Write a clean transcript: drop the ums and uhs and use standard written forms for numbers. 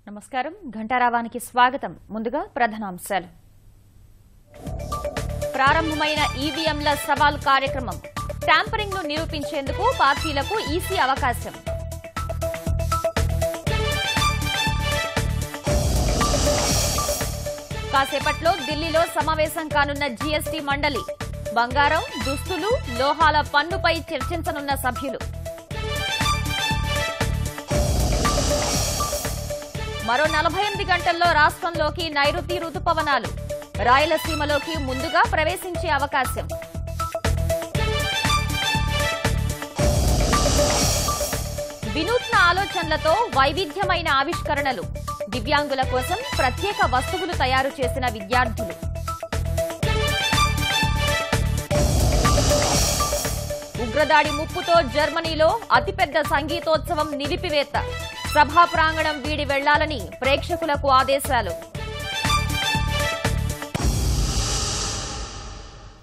నమస్కారం ఘంటారావానికి స్వాగతం. ముందుగా ప్రధానాంశాలు. ప్రారంభమైన ఈవీఎంల సవాల్ కార్యక్రమం. ట్యాంపరింగ్ ను నిరూపించేందుకు పార్టీలకు ఈసీ అవకాశం. కాసేపట్లో ఢిల్లీలో సమావేశం కానున్న జీఎస్టీ మండలి. బంగారం, దుస్తులు, లోహాల పన్నుపై చర్చించనున్న సభ్యులు. మరో 48 గంటల్లో రాష్ట్రంలోకి నైరుతి రుతుపవనాలు. రాయలసీమలోకి ముందుగా ప్రవేశించే అవకాశం. వినూత్న ఆలోచనలతో వైవిధ్యమైన ఆవిష్కరణలు. దివ్యాంగుల కోసం ప్రత్యేక వస్తువులు తయారు చేసిన విద్యార్థులు. ఉగ్రదాడి ముప్పుతో జర్మనీలో అతిపెద్ద సంగీతోత్సవం నిలిపివేత. సభా ప్రాంగణం వీడి వెళ్లాలని ప్రేక్షకులకు ఆదేశాలు.